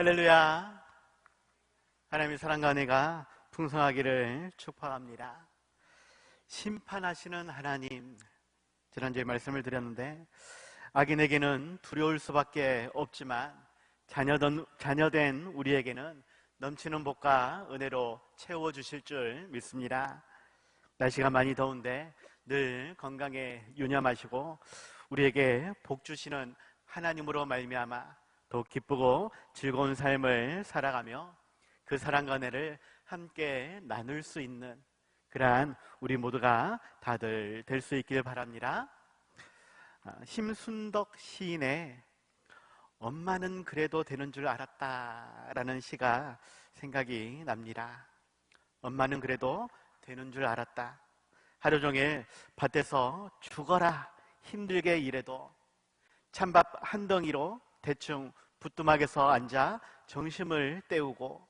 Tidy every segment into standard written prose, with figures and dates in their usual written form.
할렐루야. 하나님의 사랑과 은혜가 풍성하기를 축복합니다. 심판하시는 하나님, 지난주에 말씀을 드렸는데 악인에게는 두려울 수밖에 없지만 자녀된 우리에게는 넘치는 복과 은혜로 채워주실 줄 믿습니다. 날씨가 많이 더운데 늘 건강에 유념하시고 우리에게 복 주시는 하나님으로 말미암아 더욱 기쁘고 즐거운 삶을 살아가며 그 사랑과 은혜를 함께 나눌 수 있는 그러한 우리 모두가 다들 될 수 있길 바랍니다. 심순덕 시인의 엄마는 그래도 되는 줄 알았다라는 시가 생각이 납니다. 엄마는 그래도 되는 줄 알았다. 하루 종일 밭에서 죽어라 힘들게 일해도 찬밥 한 덩이로 대충 부뚜막에서 앉아 정심을 때우고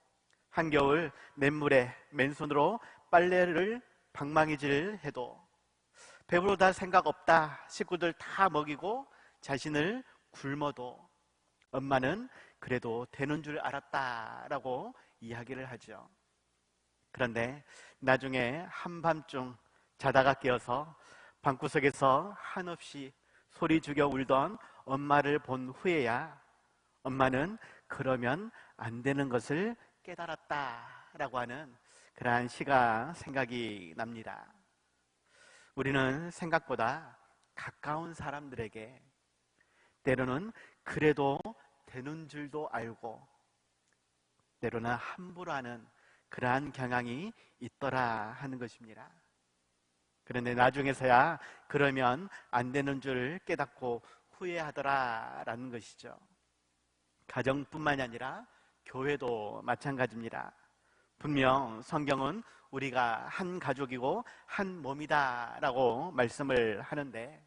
한겨울 맨물에 맨손으로 빨래를 방망이질 해도 배부르다 생각 없다 식구들 다 먹이고 자신을 굶어도 엄마는 그래도 되는 줄 알았다라고 이야기를 하죠. 그런데 나중에 한밤중 자다가 깨어서 방구석에서 한없이 소리 죽여 울던 엄마를 본 후에야 엄마는 그러면 안 되는 것을 깨달았다라고 하는 그러한 시가 생각이 납니다. 우리는 생각보다 가까운 사람들에게 때로는 그래도 되는 줄도 알고 때로는 함부로 하는 그러한 경향이 있더라 하는 것입니다. 그런데 나중에서야 그러면 안 되는 줄 깨닫고 후회하더라라는 것이죠. 가정뿐만이 아니라 교회도 마찬가지입니다. 분명 성경은 우리가 한 가족이고 한 몸이다라고 말씀을 하는데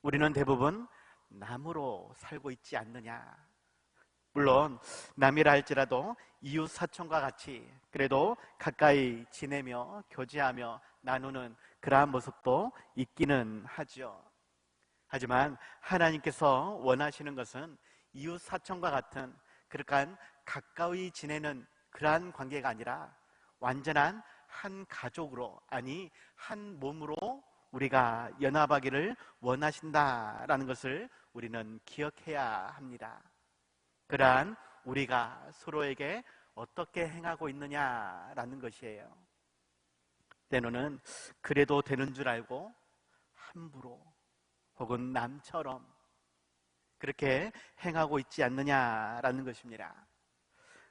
우리는 대부분 남으로 살고 있지 않느냐. 물론 남이라 할지라도 이웃 사촌과 같이 그래도 가까이 지내며 교제하며 나누는 그러한 모습도 있기는 하죠. 하지만 하나님께서 원하시는 것은 이웃 사촌과 같은 그러니까 가까이 지내는 그러한 관계가 아니라 완전한 한 가족으로 아니 한 몸으로 우리가 연합하기를 원하신다라는 것을 우리는 기억해야 합니다. 그러한 우리가 서로에게 어떻게 행하고 있느냐라는 것이에요. 때로는 그래도 되는 줄 알고 함부로 혹은 남처럼 그렇게 행하고 있지 않느냐라는 것입니다.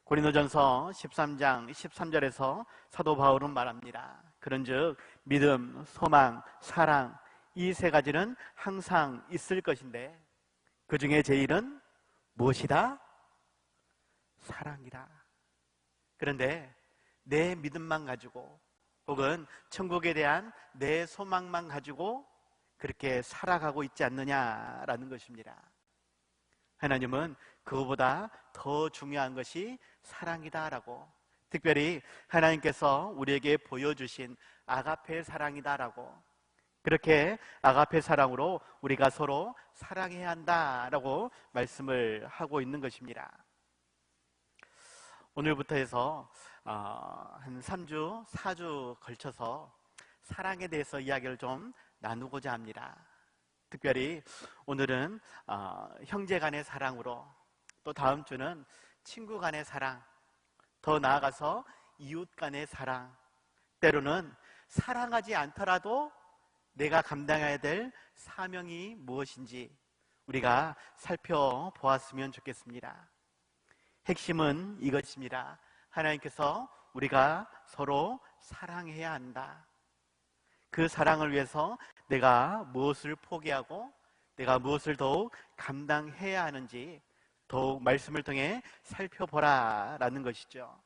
고린도전서 13장 13절에서 사도 바울은 말합니다. 그런즉 믿음, 소망, 사랑 이 세 가지는 항상 있을 것인데 그 중에 제일은 무엇이다? 사랑이다. 그런데 내 믿음만 가지고 혹은 천국에 대한 내 소망만 가지고 그렇게 살아가고 있지 않느냐라는 것입니다. 하나님은 그거보다 더 중요한 것이 사랑이다라고 특별히 하나님께서 우리에게 보여주신 아가페 사랑이다라고 그렇게 아가페 사랑으로 우리가 서로 사랑해야 한다라고 말씀을 하고 있는 것입니다. 오늘부터 해서 한 3주, 4주 걸쳐서 사랑에 대해서 이야기를 좀 나누고자 합니다. 특별히 오늘은 형제 간의 사랑으로 또 다음 주는 친구 간의 사랑 더 나아가서 이웃 간의 사랑 때로는 사랑하지 않더라도 내가 감당해야 될 사명이 무엇인지 우리가 살펴보았으면 좋겠습니다. 핵심은 이것입니다. 하나님께서 우리가 서로 사랑해야 한다. 그 사랑을 위해서 내가 무엇을 포기하고 내가 무엇을 더욱 감당해야 하는지 더욱 말씀을 통해 살펴보라라는 것이죠.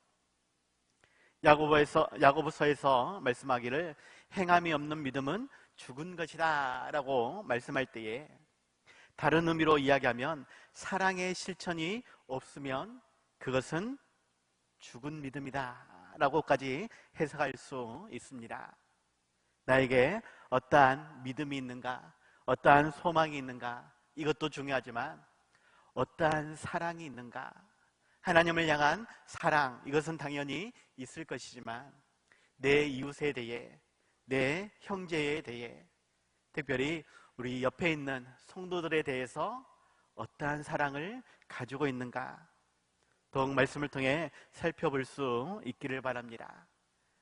야고보서에서 말씀하기를 행함이 없는 믿음은 죽은 것이다 라고 말씀할 때에 다른 의미로 이야기하면 사랑의 실천이 없으면 그것은 죽은 믿음이다 라고까지 해석할 수 있습니다. 나에게 어떠한 믿음이 있는가, 어떠한 소망이 있는가 이것도 중요하지만 어떠한 사랑이 있는가, 하나님을 향한 사랑, 이것은 당연히 있을 것이지만 내 이웃에 대해, 내 형제에 대해, 특별히 우리 옆에 있는 성도들에 대해서 어떠한 사랑을 가지고 있는가, 더욱 말씀을 통해 살펴볼 수 있기를 바랍니다.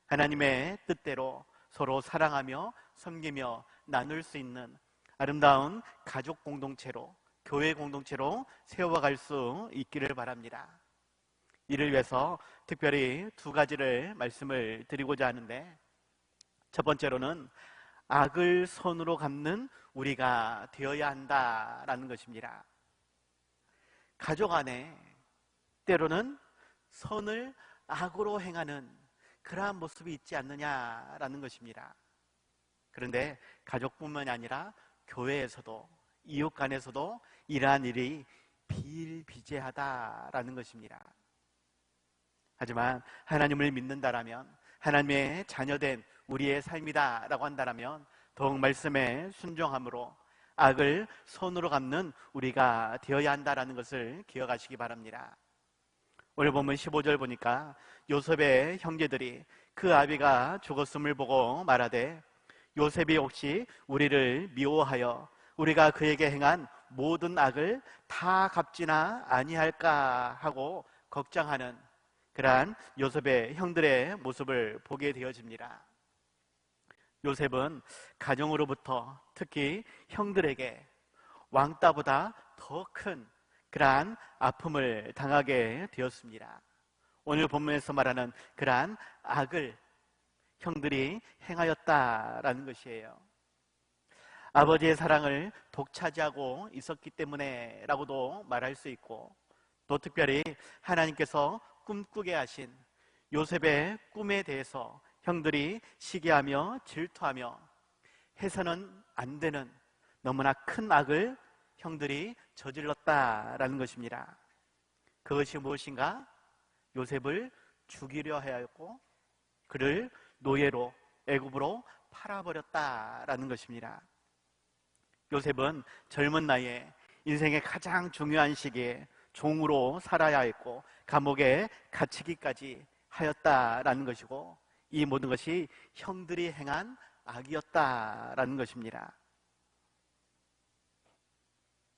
하나님의 뜻대로 서로 사랑하며 섬기며 나눌 수 있는 아름다운 가족 공동체로, 교회 공동체로 세워갈 수 있기를 바랍니다. 이를 위해서 특별히 두 가지를 말씀을 드리고자 하는데, 첫 번째로는 악을 선으로 갚는 우리가 되어야 한다라는 것입니다. 가족 안에 때로는 선을 악으로 행하는 그러한 모습이 있지 않느냐라는 것입니다. 그런데 가족뿐만이 아니라 교회에서도, 이웃 간에서도 이러한 일이 비일비재하다라는 것입니다. 하지만 하나님을 믿는다라면, 하나님의 자녀된 우리의 삶이다라고 한다라면 더욱 말씀에 순종함으로 악을 선으로 갚는 우리가 되어야 한다라는 것을 기억하시기 바랍니다. 오늘 보면 15절 보니까 요셉의 형제들이 그 아비가 죽었음을 보고 말하되, 요셉이 혹시 우리를 미워하여 우리가 그에게 행한 모든 악을 다 갚지나 아니할까 하고 걱정하는 그러한 요셉의 형들의 모습을 보게 되어집니다. 요셉은 가정으로부터, 특히 형들에게 왕따보다 더 큰 그러한 아픔을 당하게 되었습니다. 오늘 본문에서 말하는 그러한 악을 형들이 행하였다라는 것이에요. 아버지의 사랑을 독차지하고 있었기 때문에 라고도 말할 수 있고, 또 특별히 하나님께서 꿈꾸게 하신 요셉의 꿈에 대해서 형들이 시기하며 질투하며 해서는 안 되는 너무나 큰 악을 형들이 저질렀다라는 것입니다. 그것이 무엇인가? 요셉을 죽이려 하였고 그를 노예로 애굽으로 팔아버렸다라는 것입니다. 요셉은 젊은 나이에 인생의 가장 중요한 시기에 종으로 살아야 했고 감옥에 갇히기까지 하였다라는 것이고, 이 모든 것이 형들이 행한 악이었다라는 것입니다.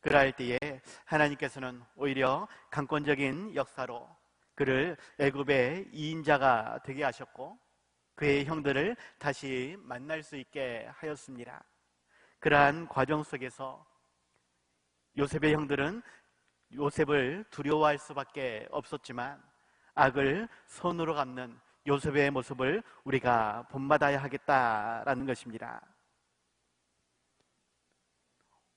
그럴 때에 하나님께서는 오히려 강권적인 역사로 그를 애굽의 2인자가 되게 하셨고 그의 형들을 다시 만날 수 있게 하였습니다. 그러한 과정 속에서 요셉의 형들은 요셉을 두려워할 수밖에 없었지만 악을 손으로 갚는 요셉의 모습을 우리가 본받아야 하겠다라는 것입니다.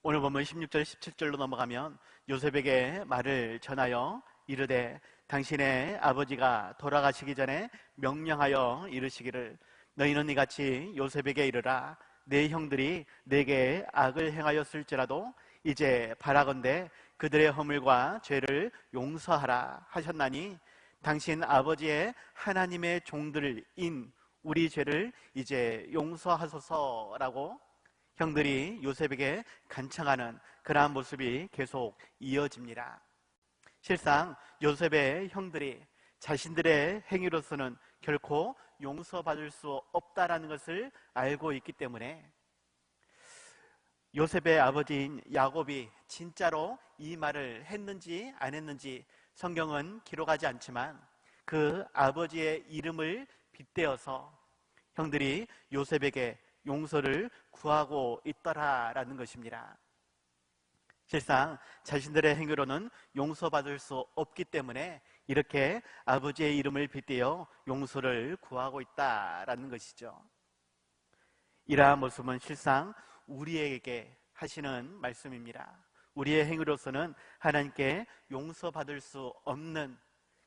오늘 보면 16절 17절로 넘어가면 요셉에게 말을 전하여 이르되, 당신의 아버지가 돌아가시기 전에 명령하여 이르시기를, 너희는 이같이 요셉에게 이르라, 내 형들이 내게 악을 행하였을지라도 이제 바라건대 그들의 허물과 죄를 용서하라 하셨나니, 당신 아버지의 하나님의 종들인 우리 죄를 이제 용서하소서라고 형들이 요셉에게 간청하는 그러한 모습이 계속 이어집니다. 실상 요셉의 형들이 자신들의 행위로서는 결코 용서받을 수 없다라는 것을 알고 있기 때문에 요셉의 아버지인 야곱이 진짜로 이 말을 했는지 안 했는지 성경은 기록하지 않지만 그 아버지의 이름을 빗대어서 형들이 요셉에게 용서를 구하고 있더라라는 것입니다. 실상 자신들의 행위로는 용서받을 수 없기 때문에 이렇게 아버지의 이름을 빗대어 용서를 구하고 있다라는 것이죠. 이러한 모습은 실상 우리에게 하시는 말씀입니다. 우리의 행위로서는 하나님께 용서받을 수 없는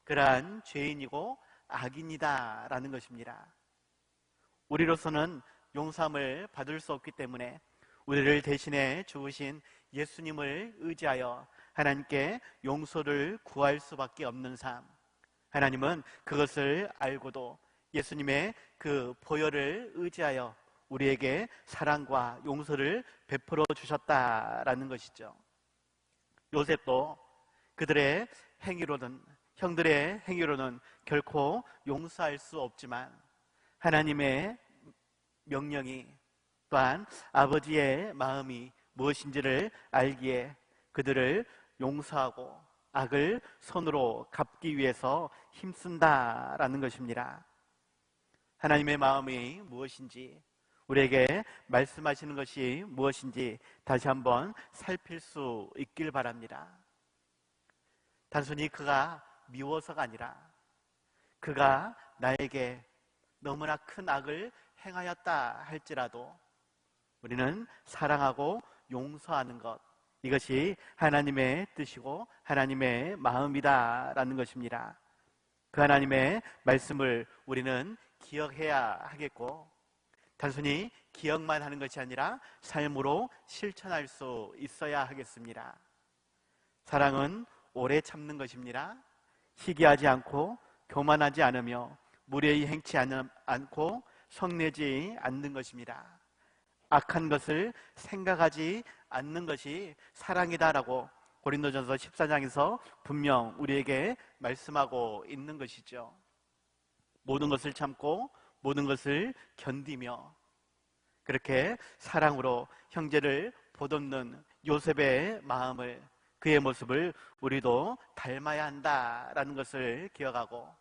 그러한 죄인이고 악인이다라는 것입니다. 우리로서는 용서함을 받을 수 없기 때문에 우리를 대신해 죽으신 예수님을 의지하여 하나님께 용서를 구할 수밖에 없는 삶, 하나님은 그것을 알고도 예수님의 그 보혈을 의지하여 우리에게 사랑과 용서를 베풀어 주셨다라는 것이죠. 요셉도 그들의 행위로는 형들의 행위로는 결코 용서할 수 없지만 하나님의 명령이 또한 아버지의 마음이 무엇인지를 알기에 그들을 용서하고 악을 손으로 갚기 위해서 힘쓴다라는 것입니다. 하나님의 마음이 무엇인지, 우리에게 말씀하시는 것이 무엇인지 다시 한번 살필 수 있길 바랍니다. 단순히 그가 미워서가 아니라 그가 나에게 너무나 큰 악을 행하였다 할지라도 우리는 사랑하고 용서하는 것, 이것이 하나님의 뜻이고 하나님의 마음이다라는 것입니다. 그 하나님의 말씀을 우리는 기억해야 하겠고, 단순히 기억만 하는 것이 아니라 삶으로 실천할 수 있어야 하겠습니다. 사랑은 오래 참는 것입니다. 시기하지 않고 교만하지 않으며 무례히 행치 않고 성내지 않는 것입니다. 악한 것을 생각하지 않는 것이 사랑이다라고 고린도전서 14장에서 분명 우리에게 말씀하고 있는 것이죠. 모든 것을 참고 모든 것을 견디며 그렇게 사랑으로 형제를 보듬는 요셉의 마음을, 그의 모습을 우리도 닮아야 한다라는 것을 기억하고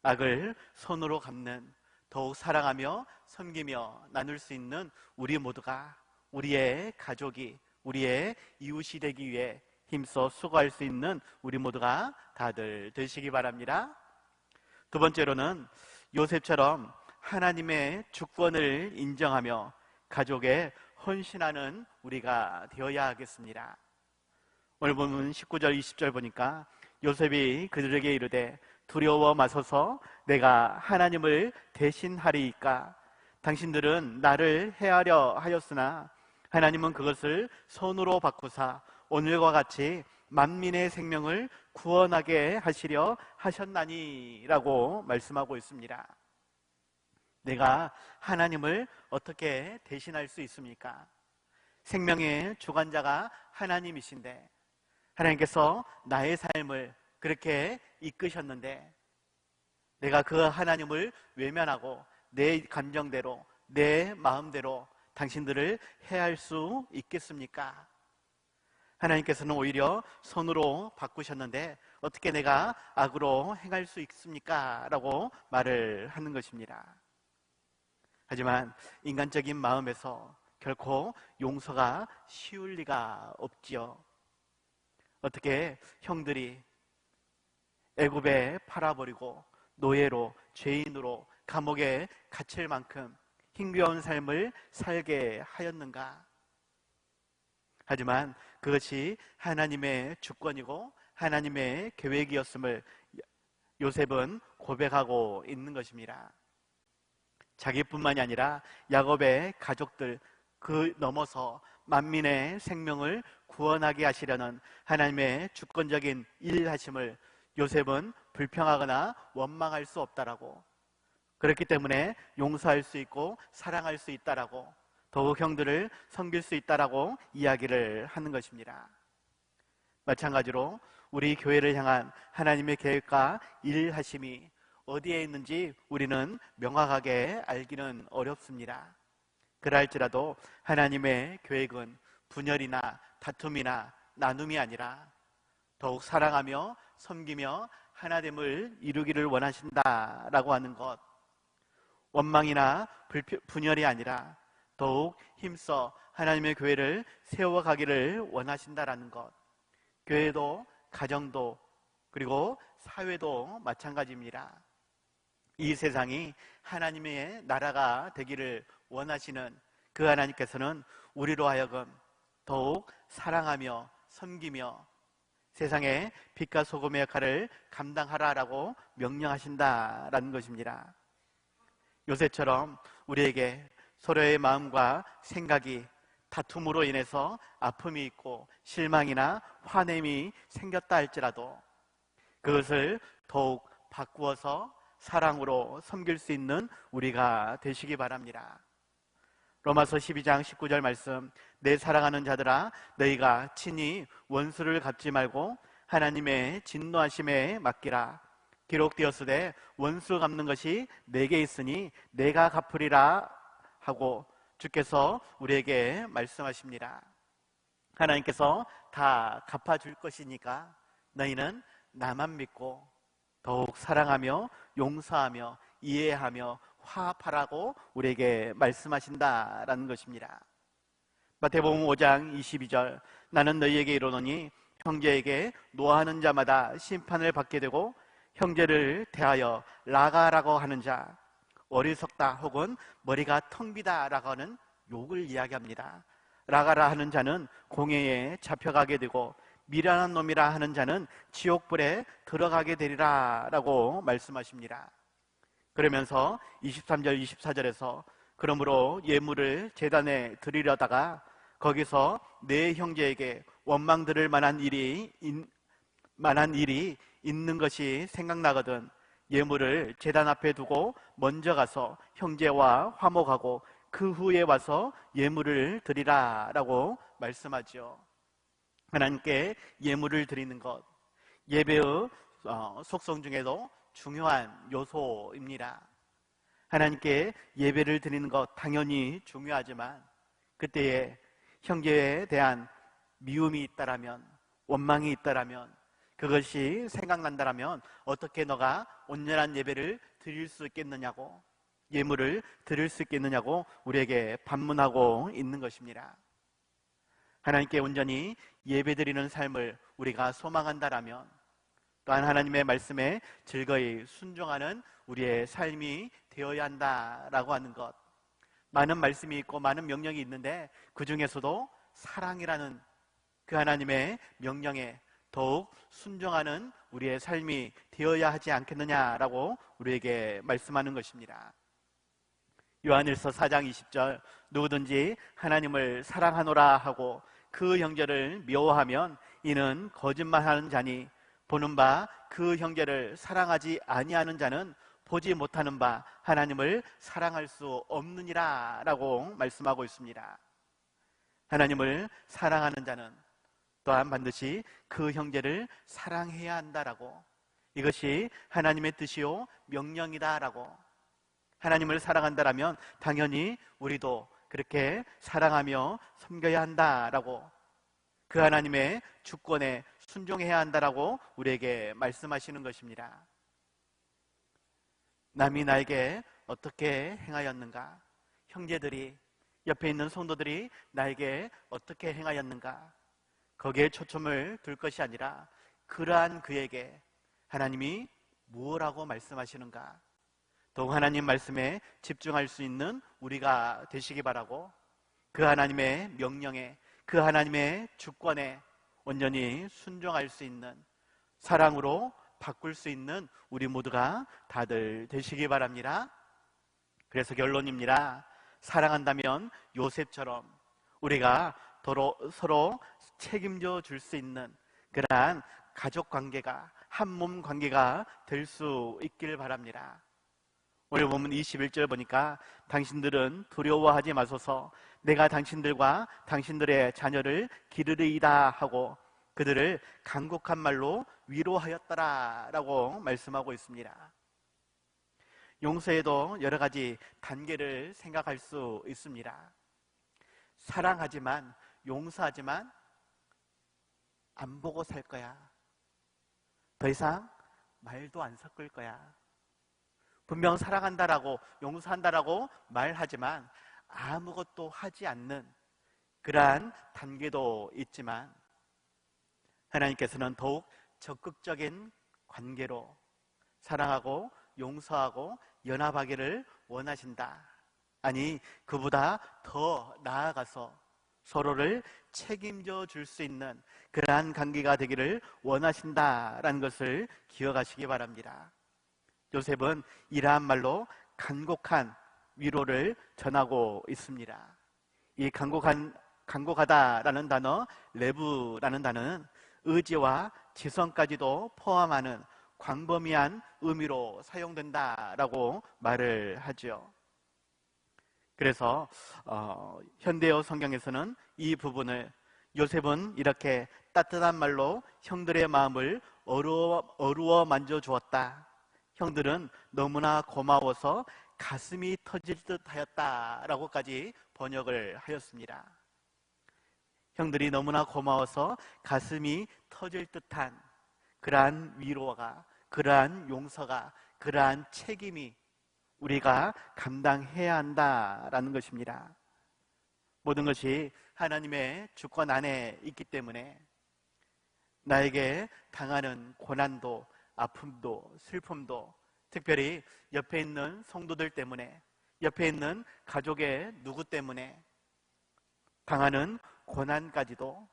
악을 손으로 갚는, 더욱 사랑하며 섬기며 나눌 수 있는 우리 모두가, 우리의 가족이, 우리의 이웃이 되기 위해 힘써 수고할 수 있는 우리 모두가 다들 되시기 바랍니다. 두 번째로는 요셉처럼 하나님의 주권을 인정하며 가족에 헌신하는 우리가 되어야 하겠습니다. 오늘 보면 19절 20절 보니까 요셉이 그들에게 이르되 두려워 마소서, 내가 하나님을 대신하리이까. 당신들은 나를 해하려 하였으나 하나님은 그것을 선으로 바꾸사 오늘과 같이 만민의 생명을 구원하게 하시려 하셨나니 라고 말씀하고 있습니다. 내가 하나님을 어떻게 대신할 수 있습니까? 생명의 주관자가 하나님이신데 하나님께서 나의 삶을 그렇게 이끄셨는데 내가 그 하나님을 외면하고 내 감정대로, 내 마음대로 당신들을 해할 수 있겠습니까? 하나님께서는 오히려 손으로 바꾸셨는데 어떻게 내가 악으로 행할 수 있습니까? 라고 말을 하는 것입니다. 하지만 인간적인 마음에서 결코 용서가 쉬울 리가 없지요. 어떻게 형들이 애굽에 팔아버리고 노예로, 죄인으로 감옥에 갇힐 만큼 힘겨운 삶을 살게 하였는가? 하지만 그것이 하나님의 주권이고 하나님의 계획이었음을 요셉은 고백하고 있는 것입니다. 자기뿐만이 아니라 야곱의 가족들, 그 넘어서 만민의 생명을 구원하게 하시려는 하나님의 주권적인 일하심을 요셉은 불평하거나 원망할 수 없다라고, 그렇기 때문에 용서할 수 있고 사랑할 수 있다라고, 더욱 형들을 섬길 수 있다라고 이야기를 하는 것입니다. 마찬가지로 우리 교회를 향한 하나님의 계획과 일하심이 어디에 있는지 우리는 명확하게 알기는 어렵습니다. 그럴지라도 하나님의 계획은 분열이나 다툼이나 나눔이 아니라 더욱 사랑하며 섬기며 하나됨을 이루기를 원하신다라고 하는 것, 원망이나 분열이 아니라 더욱 힘써 하나님의 교회를 세워가기를 원하신다라는 것, 교회도 가정도 그리고 사회도 마찬가지입니다. 이 세상이 하나님의 나라가 되기를 원하시는 그 하나님께서는 우리로 하여금 더욱 사랑하며 섬기며 세상의 빛과 소금의 역할을 감당하라라고 명령하신다라는 것입니다. 요새처럼 우리에게 서로의 마음과 생각이 다툼으로 인해서 아픔이 있고 실망이나 화냄이 생겼다 할지라도 그것을 더욱 바꾸어서 사랑으로 섬길 수 있는 우리가 되시기 바랍니다. 로마서 12장 19절 말씀, 내 사랑하는 자들아 너희가 친히 원수를 갚지 말고 하나님의 진노하심에 맡기라. 기록되었으되 원수 갚는 것이 내게 있으니 내가 갚으리라 하고 주께서 우리에게 말씀하십니다. 하나님께서 다 갚아줄 것이니까 너희는 나만 믿고 더욱 사랑하며 용서하며 이해하며 화합하라고 우리에게 말씀하신다라는 것입니다. 마태복음 5장 22절 나는 너희에게 이르노니 형제에게 노하는 자마다 심판을 받게 되고 형제를 대하여 라가라고 하는 자, 어리석다 혹은 머리가 텅 비다라고 하는 욕을 이야기합니다. 라가라 하는 자는 공회에 잡혀가게 되고 미련한 놈이라 하는 자는 지옥불에 들어가게 되리라 라고 말씀하십니다. 그러면서 23절 24절에서 그러므로 예물을 제단에 드리려다가 거기서 내 형제에게 원망 들을 만한 일이 있는 것이 생각나거든 예물을 제단 앞에 두고 먼저 가서 형제와 화목하고 그 후에 와서 예물을 드리라 라고 말씀하죠. 하나님께 예물을 드리는 것, 예배의 속성 중에도 중요한 요소입니다. 하나님께 예배를 드리는 것 당연히 중요하지만 그때에 형제에 대한 미움이 있다라면, 원망이 있다라면, 그것이 생각난다라면 어떻게 너가 온전한 예배를 드릴 수 있겠느냐고, 예물을 드릴 수 있겠느냐고 우리에게 반문하고 있는 것입니다. 하나님께 온전히 예배드리는 삶을 우리가 소망한다라면 또한 하나님의 말씀에 즐거이 순종하는 우리의 삶이 되어야 한다라고 하는 것. 많은 말씀이 있고 많은 명령이 있는데 그 중에서도 사랑이라는 그 하나님의 명령에 더욱 순종하는 우리의 삶이 되어야 하지 않겠느냐라고 우리에게 말씀하는 것입니다. 요한일서 4장 20절 누구든지 하나님을 사랑하노라 하고 그 형제를 미워하면 이는 거짓말하는 자니 보는 바 그 형제를 사랑하지 아니하는 자는 보지 못하는 바 하나님을 사랑할 수 없느니라 라고 말씀하고 있습니다. 하나님을 사랑하는 자는 또한 반드시 그 형제를 사랑해야 한다라고, 이것이 하나님의 뜻이요 명령이다라고, 하나님을 사랑한다라면 당연히 우리도 그렇게 사랑하며 섬겨야 한다라고, 그 하나님의 주권에 순종해야 한다라고 우리에게 말씀하시는 것입니다. 남이 나에게 어떻게 행하였는가, 형제들이, 옆에 있는 성도들이 나에게 어떻게 행하였는가, 거기에 초점을 둘 것이 아니라 그러한 그에게 하나님이 무엇라고 말씀하시는가, 더욱 하나님 말씀에 집중할 수 있는 우리가 되시기 바라고, 그 하나님의 명령에, 그 하나님의 주권에 온전히 순종할 수 있는, 사랑으로 바꿀 수 있는 우리 모두가 다들 되시기 바랍니다. 그래서 결론입니다. 사랑한다면 요셉처럼 우리가 서로 책임져 줄 수 있는 그러한 가족 관계가, 한 몸 관계가 될 수 있길 바랍니다. 오늘 보면 21절 보니까 당신들은 두려워하지 마소서, 내가 당신들과 당신들의 자녀를 기르리이다 하고 그들을 간곡한 말로 위로하였더라 라고 말씀하고 있습니다. 용서에도 여러 가지 단계를 생각할 수 있습니다. 사랑하지만, 용서하지만 안 보고 살 거야. 더 이상 말도 안 섞을 거야. 분명 사랑한다라고, 용서한다라고 말하지만 아무것도 하지 않는 그러한 단계도 있지만 하나님께서는 더욱 적극적인 관계로 사랑하고 용서하고 연합하기를 원하신다. 아니, 그보다 더 나아가서 서로를 책임져 줄 수 있는 그러한 관계가 되기를 원하신다라는 것을 기억하시기 바랍니다. 요셉은 이러한 말로 간곡한 위로를 전하고 있습니다. 이 간곡하다라는 단어, 레브라는 단어는 의지와 지성까지도 포함하는 광범위한 의미로 사용된다라고 말을 하죠. 그래서 현대어 성경에서는 이 부분을 요셉은 이렇게 따뜻한 말로 형들의 마음을 어루어 만져주었다. 형들은 너무나 고마워서 가슴이 터질 듯 하였다라고까지 번역을 하였습니다. 형들이 너무나 고마워서 가슴이 터질 듯한 그러한 위로가, 그러한 용서가, 그러한 책임이 우리가 감당해야 한다라는 것입니다. 모든 것이 하나님의 주권 안에 있기 때문에 나에게 당하는 고난도, 아픔도, 슬픔도, 특별히 옆에 있는 성도들 때문에, 옆에 있는 가족의 누구 때문에 당하는 고난까지도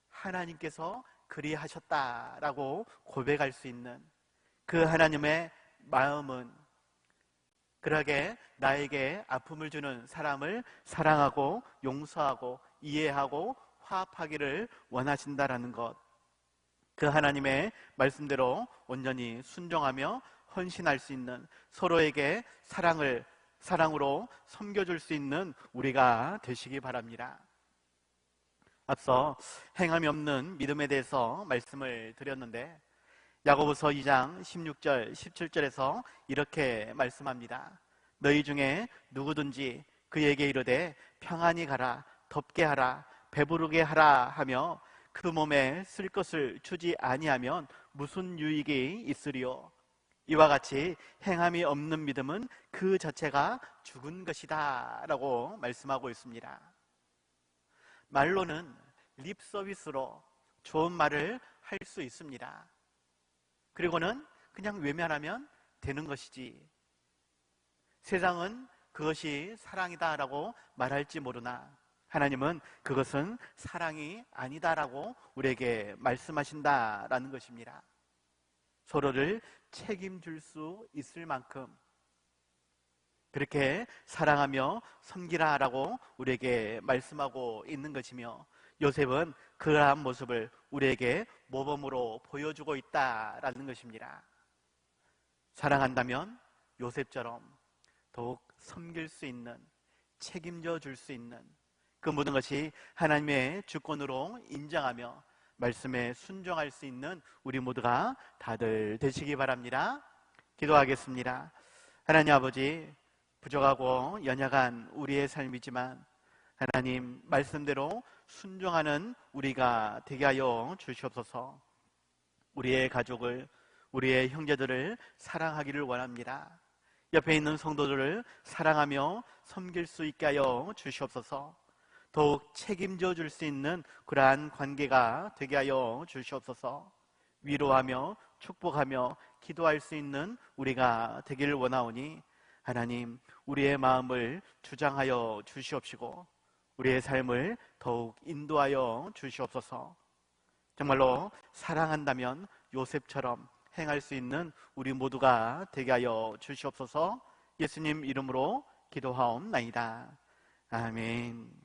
하나님께서 그리하셨다라고 고백할 수 있는 그 하나님의 마음은 그러게 나에게 아픔을 주는 사람을 사랑하고 용서하고 이해하고 화합하기를 원하신다라는 것, 그 하나님의 말씀대로 온전히 순종하며 헌신할 수 있는, 서로에게 사랑으로 섬겨줄 수 있는 우리가 되시기 바랍니다. 앞서 행함이 없는 믿음에 대해서 말씀을 드렸는데 야고보서 2장 16절 17절에서 이렇게 말씀합니다. 너희 중에 누구든지 그에게 이르되 평안히 가라, 덥게 하라, 배부르게 하라 하며 그 몸에 쓸 것을 주지 아니하면 무슨 유익이 있으리요. 이와 같이 행함이 없는 믿음은 그 자체가 죽은 것이다 라고 말씀하고 있습니다. 말로는 립 서비스로 좋은 말을 할 수 있습니다. 그리고는 그냥 외면하면 되는 것이지, 세상은 그것이 사랑이다라고 말할지 모르나 하나님은 그것은 사랑이 아니다라고 우리에게 말씀하신다라는 것입니다. 서로를 책임질 수 있을 만큼 그렇게 사랑하며 섬기라라고 우리에게 말씀하고 있는 것이며, 요셉은 그러한 모습을 우리에게 모범으로 보여주고 있다라는 것입니다. 사랑한다면 요셉처럼 더욱 섬길 수 있는, 책임져 줄 수 있는 그 모든 것이 하나님의 주권으로 인정하며 말씀에 순종할 수 있는 우리 모두가 다들 되시기 바랍니다. 기도하겠습니다. 하나님 아버지, 부족하고 연약한 우리의 삶이지만 하나님 말씀대로 순종하는 우리가 되게 하여 주시옵소서. 우리의 가족을, 우리의 형제들을 사랑하기를 원합니다. 옆에 있는 성도들을 사랑하며 섬길 수 있게 하여 주시옵소서. 더욱 책임져 줄 수 있는 그러한 관계가 되게 하여 주시옵소서. 위로하며 축복하며 기도할 수 있는 우리가 되기를 원하오니 하나님, 우리의 마음을 주장하여 주시옵시고 우리의 삶을 더욱 인도하여 주시옵소서. 정말로 사랑한다면 요셉처럼 행할 수 있는 우리 모두가 되게 하여 주시옵소서. 예수님 이름으로 기도하옵나이다. 아멘.